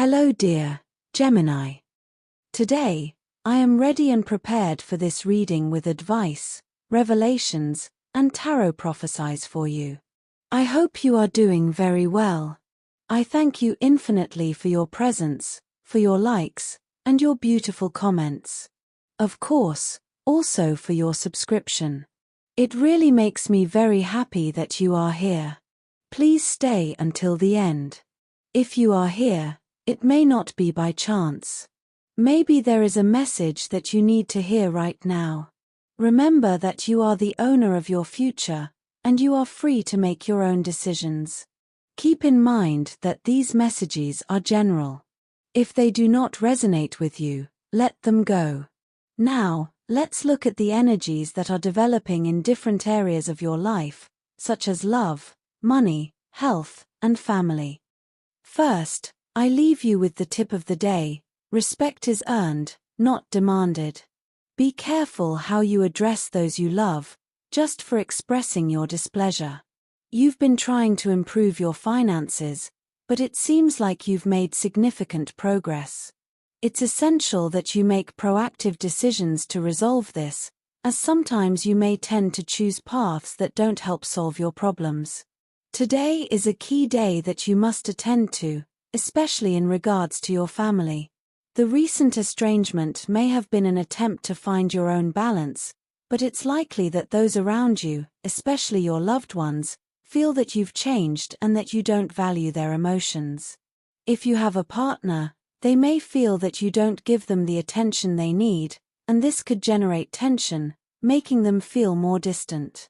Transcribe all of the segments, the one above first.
Hello dear Gemini. Today, I am ready and prepared for this reading with advice, revelations, and tarot prophecies for you. I hope you are doing very well. I thank you infinitely for your presence, for your likes, and your beautiful comments. Of course, also for your subscription. It really makes me very happy that you are here. Please stay until the end. If you are here, it may not be by chance. Maybe there is a message that you need to hear right now. Remember that you are the owner of your future, and you are free to make your own decisions. Keep in mind that these messages are general. If they do not resonate with you, let them go. Now, let's look at the energies that are developing in different areas of your life, such as love, money, health, and family. First, I leave you with the tip of the day: respect is earned, not demanded. Be careful how you address those you love, just for expressing your displeasure. You've been trying to improve your finances, but it seems like you've made significant progress. It's essential that you make proactive decisions to resolve this, as sometimes you may tend to choose paths that don't help solve your problems. Today is a key day that you must attend to, especially in regards to your family. The recent estrangement may have been an attempt to find your own balance, but it's likely that those around you, especially your loved ones, feel that you've changed and that you don't value their emotions. If you have a partner, they may feel that you don't give them the attention they need, and this could generate tension, making them feel more distant.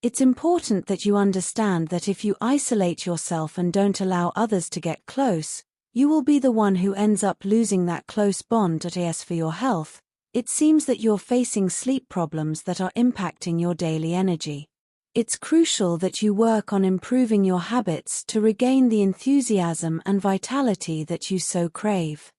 It's important that you understand that if you isolate yourself and don't allow others to get close, you will be the one who ends up losing that close bond. As for your health, it seems that you're facing sleep problems that are impacting your daily energy. It's crucial that you work on improving your habits to regain the enthusiasm and vitality that you so crave.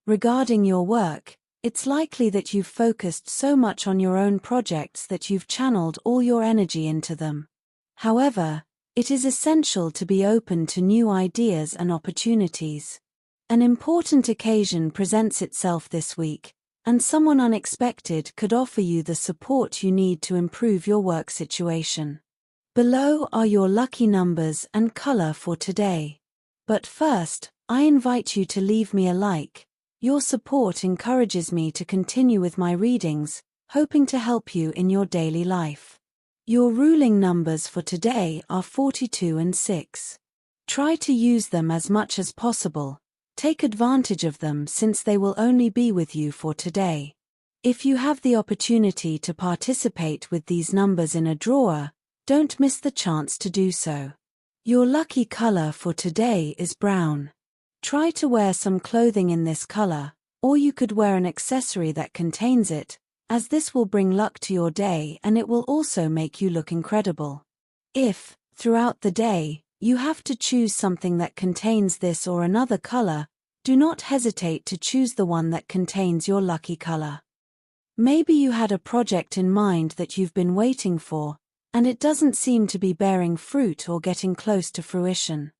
Regarding your work, it's likely that you've focused so much on your own projects that you've channeled all your energy into them. However, it is essential to be open to new ideas and opportunities. An important occasion presents itself this week, and someone unexpected could offer you the support you need to improve your work situation. Below are your lucky numbers and color for today. But first, I invite you to leave me a like. Your support encourages me to continue with my readings, hoping to help you in your daily life. Your ruling numbers for today are 42 and 6. Try to use them as much as possible. Take advantage of them since they will only be with you for today. If you have the opportunity to participate with these numbers in a drawer, don't miss the chance to do so. Your lucky color for today is brown. Try to wear some clothing in this color, or you could wear an accessory that contains it, as this will bring luck to your day and it will also make you look incredible. If, throughout the day, you have to choose something that contains this or another color, do not hesitate to choose the one that contains your lucky color. Maybe you had a project in mind that you've been waiting for, and it doesn't seem to be bearing fruit or getting close to fruition.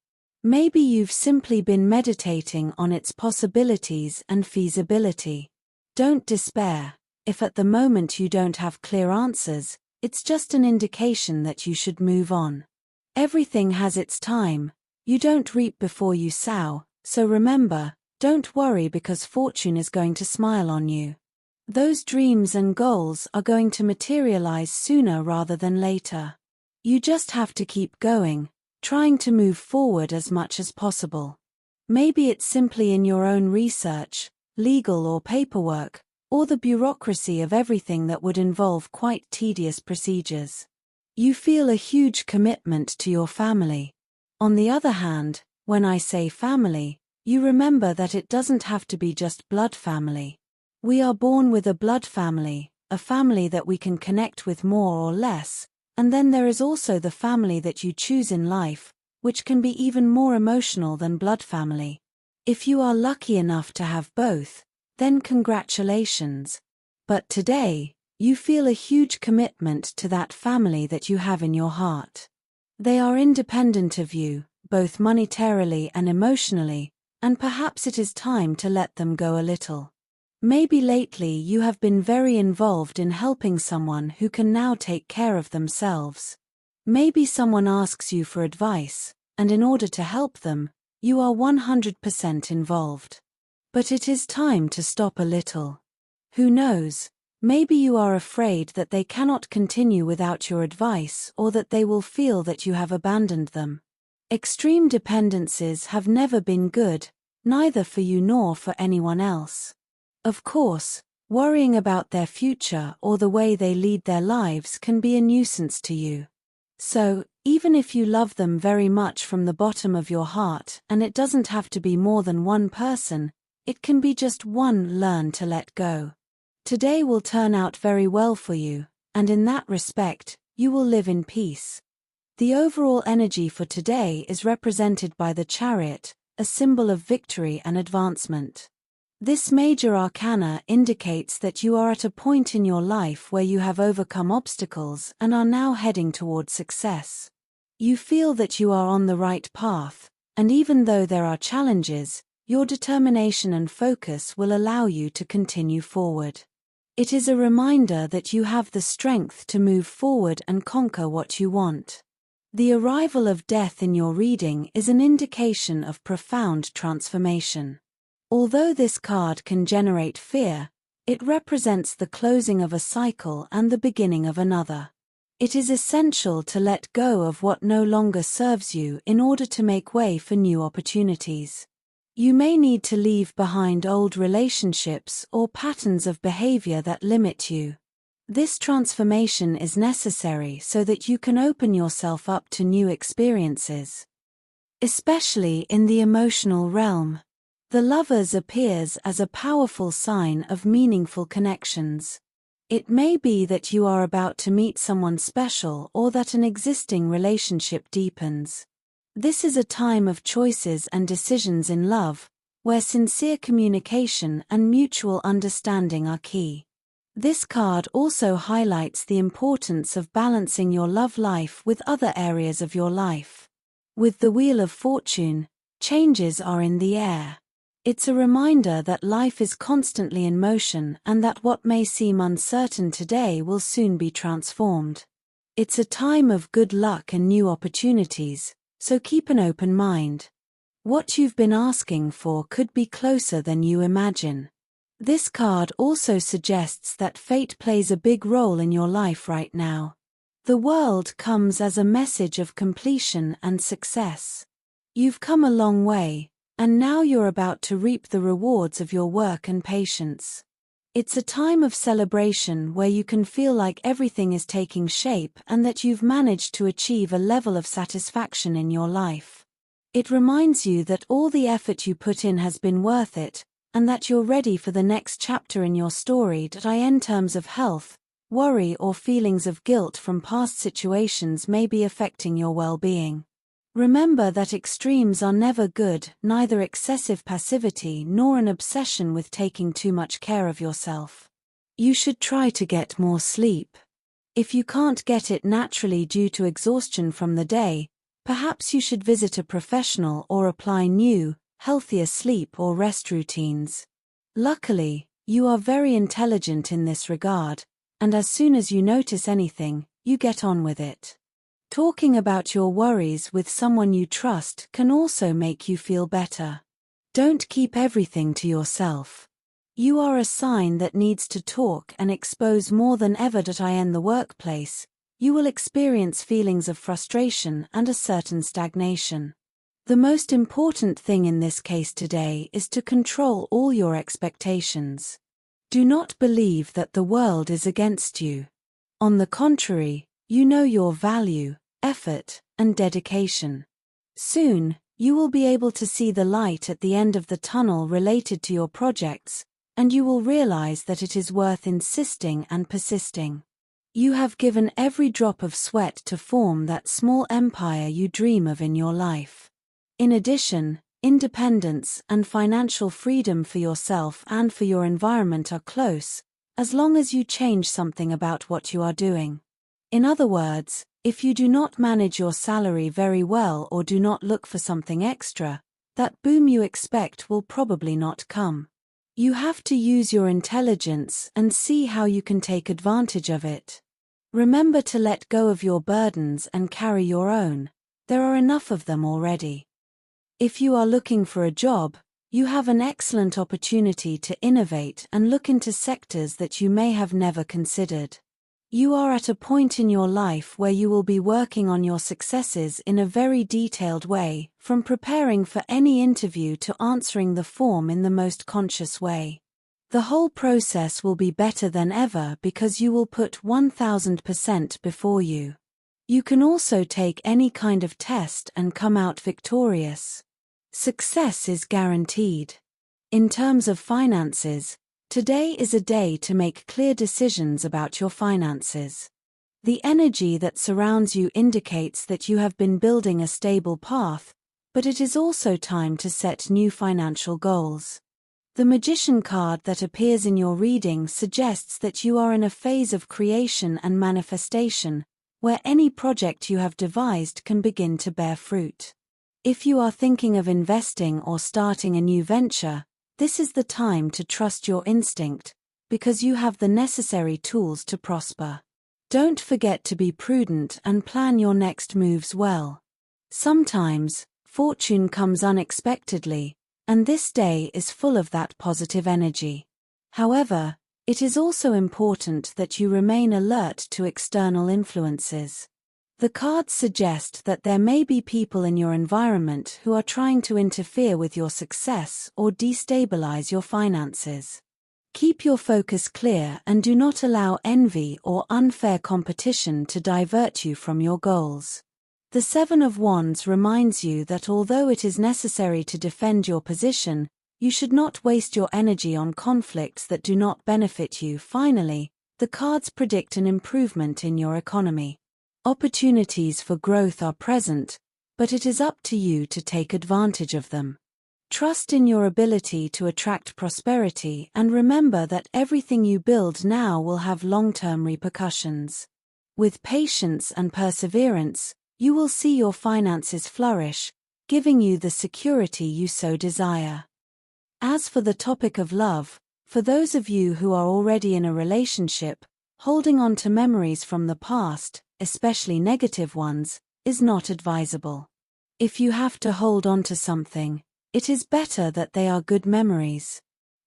Maybe you've simply been meditating on its possibilities and feasibility. Don't despair. If at the moment you don't have clear answers, it's just an indication that you should move on. Everything has its time. You don't reap before you sow, so remember, don't worry because fortune is going to smile on you. Those dreams and goals are going to materialize sooner rather than later. You just have to keep going, trying to move forward as much as possible. Maybe it's simply in your own research, legal or paperwork, or the bureaucracy of everything that would involve quite tedious procedures. You feel a huge commitment to your family. On the other hand, when I say family, you remember that it doesn't have to be just blood family. We are born with a blood family, a family that we can connect with more or less, and then there is also the family that you choose in life, which can be even more emotional than blood family. If you are lucky enough to have both, then congratulations. But today, you feel a huge commitment to that family that you have in your heart. They are independent of you, both monetarily and emotionally, and perhaps it is time to let them go a little. Maybe lately you have been very involved in helping someone who can now take care of themselves. Maybe someone asks you for advice, and in order to help them, you are 100% involved. But it is time to stop a little. Who knows, maybe you are afraid that they cannot continue without your advice or that they will feel that you have abandoned them. Extreme dependencies have never been good, neither for you nor for anyone else. Of course, worrying about their future or the way they lead their lives can be a nuisance to you. So, even if you love them very much from the bottom of your heart, and it doesn't have to be more than one person, it can be just one. Learn to let go. Today will turn out very well for you, and in that respect, you will live in peace. The overall energy for today is represented by the Chariot, a symbol of victory and advancement. This major arcana indicates that you are at a point in your life where you have overcome obstacles and are now heading toward success. You feel that you are on the right path, and even though there are challenges, your determination and focus will allow you to continue forward. It is a reminder that you have the strength to move forward and conquer what you want. The arrival of death in your reading is an indication of profound transformation. Although this card can generate fear, it represents the closing of a cycle and the beginning of another. It is essential to let go of what no longer serves you in order to make way for new opportunities. You may need to leave behind old relationships or patterns of behavior that limit you. This transformation is necessary so that you can open yourself up to new experiences. Especially in the emotional realm. The Lovers appears as a powerful sign of meaningful connections. It may be that you are about to meet someone special or that an existing relationship deepens. This is a time of choices and decisions in love, where sincere communication and mutual understanding are key. This card also highlights the importance of balancing your love life with other areas of your life. With the Wheel of Fortune, changes are in the air. It's a reminder that life is constantly in motion and that what may seem uncertain today will soon be transformed. It's a time of good luck and new opportunities, so keep an open mind. What you've been asking for could be closer than you imagine. This card also suggests that fate plays a big role in your life right now. The world comes as a message of completion and success. You've come a long way, and now you're about to reap the rewards of your work and patience. It's a time of celebration where you can feel like everything is taking shape and that you've managed to achieve a level of satisfaction in your life. It reminds you that all the effort you put in has been worth it, and that you're ready for the next chapter in your story. In terms of health, worry or feelings of guilt from past situations may be affecting your well-being. Remember that extremes are never good, neither excessive passivity nor an obsession with taking too much care of yourself. You should try to get more sleep. If you can't get it naturally due to exhaustion from the day, perhaps you should visit a professional or apply new, healthier sleep or rest routines. Luckily, you are very intelligent in this regard, and as soon as you notice anything, you get on with it. Talking about your worries with someone you trust can also make you feel better. Don't keep everything to yourself. You are a sign that needs to talk and expose more than ever. In the workplace, you will experience feelings of frustration and a certain stagnation. The most important thing in this case today is to control all your expectations. Do not believe that the world is against you. On the contrary, you know your value, effort, and dedication. Soon, you will be able to see the light at the end of the tunnel related to your projects, and you will realize that it is worth insisting and persisting. You have given every drop of sweat to form that small empire you dream of in your life. In addition, independence and financial freedom for yourself and for your environment are close, as long as you change something about what you are doing. In other words, if you do not manage your salary very well or do not look for something extra, that boom you expect will probably not come. You have to use your intelligence and see how you can take advantage of it. Remember to let go of your burdens and carry your own. There are enough of them already. If you are looking for a job, you have an excellent opportunity to innovate and look into sectors that you may have never considered. You are at a point in your life where you will be working on your successes in a very detailed way, from preparing for any interview to answering the form in the most conscious way. The whole process will be better than ever because you will put 1000% before you. You can also take any kind of test and come out victorious. Success is guaranteed. In terms of finances, today is a day to make clear decisions about your finances. The energy that surrounds you indicates that you have been building a stable path, but it is also time to set new financial goals. The Magician card that appears in your reading suggests that you are in a phase of creation and manifestation, where any project you have devised can begin to bear fruit. If you are thinking of investing or starting a new venture, this is the time to trust your instinct, because you have the necessary tools to prosper. Don't forget to be prudent and plan your next moves well. Sometimes, fortune comes unexpectedly, and this day is full of that positive energy. However, it is also important that you remain alert to external influences. The cards suggest that there may be people in your environment who are trying to interfere with your success or destabilize your finances. Keep your focus clear and do not allow envy or unfair competition to divert you from your goals. The Seven of Wands reminds you that although it is necessary to defend your position, you should not waste your energy on conflicts that do not benefit you. Finally, the cards predict an improvement in your economy. Opportunities for growth are present, but it is up to you to take advantage of them. Trust in your ability to attract prosperity and remember that everything you build now will have long-term repercussions. With patience and perseverance, you will see your finances flourish, giving you the security you so desire. As for the topic of love, for those of you who are already in a relationship, holding on to memories from the past, especially negative ones, is not advisable. If you have to hold on to something, it is better that they are good memories.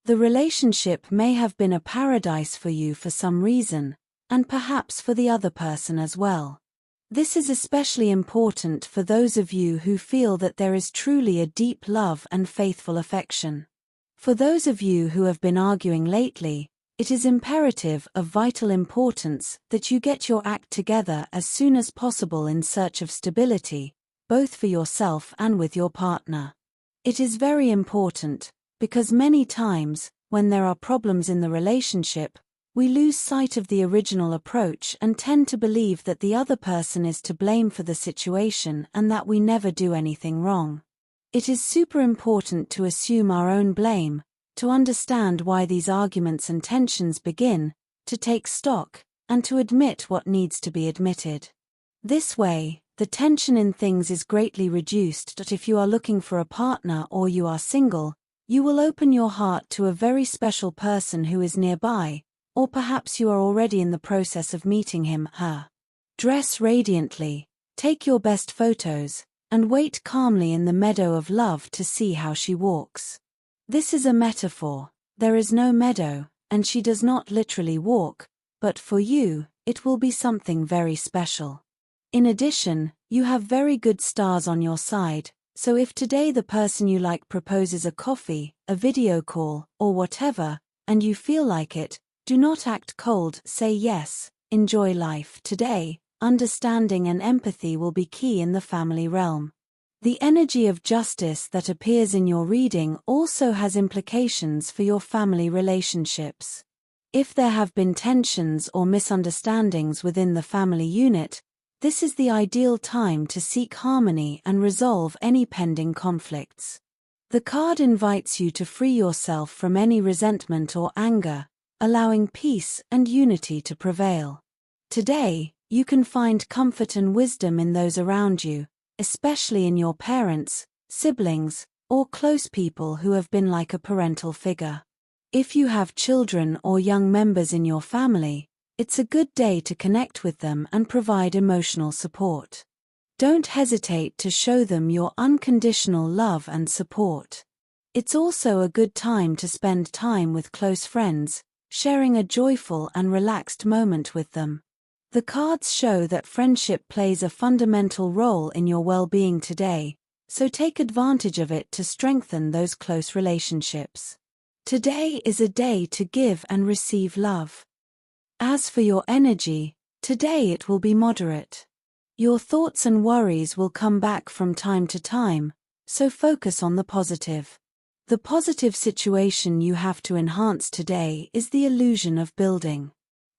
The relationship may have been a paradise for you for some reason, and perhaps for the other person as well. This is especially important for those of you who feel that there is truly a deep love and faithful affection. For those of you who have been arguing lately, it is imperative of vital importance that you get your act together as soon as possible in search of stability, both for yourself and with your partner. It is very important, because many times, when there are problems in the relationship, we lose sight of the original approach and tend to believe that the other person is to blame for the situation and that we never do anything wrong. It is super important to assume our own blame, to understand why these arguments and tensions begin, to take stock, and to admit what needs to be admitted. This way, the tension in things is greatly reduced. That if you are looking for a partner or you are single, you will open your heart to a very special person who is nearby, or perhaps you are already in the process of meeting him, her. Dress radiantly, take your best photos, and wait calmly in the meadow of love to see how she walks. This is a metaphor. There is no meadow, and she does not literally walk, but for you, it will be something very special. In addition, you have very good stars on your side, so if today the person you like proposes a coffee, a video call, or whatever, and you feel like it, do not act cold, say yes, enjoy life. Today, understanding and empathy will be key in the family realm. The energy of justice that appears in your reading also has implications for your family relationships. If there have been tensions or misunderstandings within the family unit, this is the ideal time to seek harmony and resolve any pending conflicts. The card invites you to free yourself from any resentment or anger, allowing peace and unity to prevail. Today, you can find comfort and wisdom in those around you, especially in your parents, siblings, or close people who have been like a parental figure. If you have children or young members in your family, it's a good day to connect with them and provide emotional support. Don't hesitate to show them your unconditional love and support. It's also a good time to spend time with close friends, sharing a joyful and relaxed moment with them. The cards show that friendship plays a fundamental role in your well-being today, so take advantage of it to strengthen those close relationships. Today is a day to give and receive love. As for your energy, today it will be moderate. Your thoughts and worries will come back from time to time, so focus on the positive. The positive situation you have to enhance today is the illusion of building.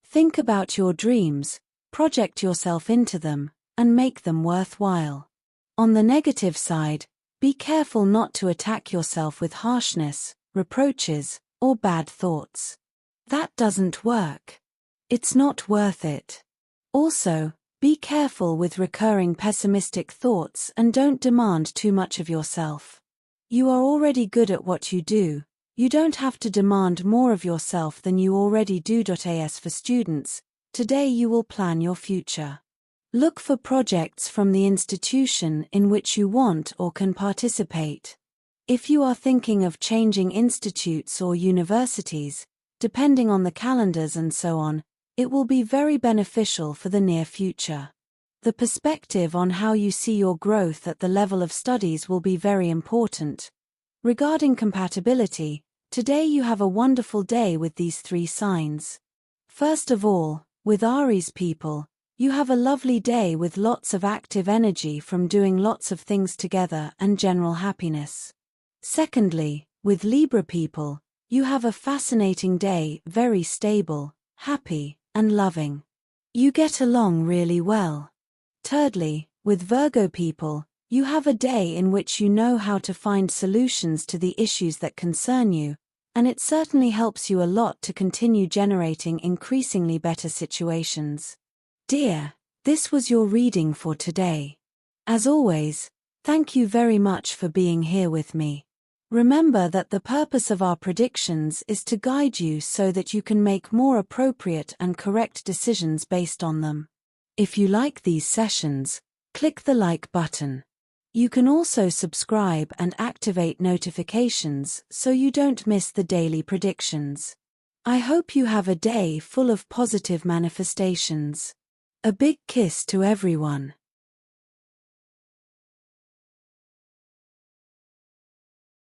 Think about your dreams, project yourself into them, and make them worthwhile. On the negative side, be careful not to attack yourself with harshness, reproaches, or bad thoughts. That doesn't work. It's not worth it. Also, be careful with recurring pessimistic thoughts and don't demand too much of yourself. You are already good at what you do, you don't have to demand more of yourself than you already do. As for students, today you will plan your future. Look for projects from the institution in which you want or can participate. If you are thinking of changing institutes or universities, depending on the calendars and so on, it will be very beneficial for the near future. The perspective on how you see your growth at the level of studies will be very important. Regarding compatibility, today you have a wonderful day with these three signs. First of all, with Aries people, you have a lovely day with lots of active energy from doing lots of things together and general happiness. Secondly, with Libra people, you have a fascinating day, very stable, happy, and loving. You get along really well. Thirdly, with Virgo people, you have a day in which you know how to find solutions to the issues that concern you, and it certainly helps you a lot to continue generating increasingly better situations. Dear, this was your reading for today. As always, thank you very much for being here with me. Remember that the purpose of our predictions is to guide you so that you can make more appropriate and correct decisions based on them. If you like these sessions, click the like button. You can also subscribe and activate notifications so you don't miss the daily predictions. I hope you have a day full of positive manifestations. A big kiss to everyone.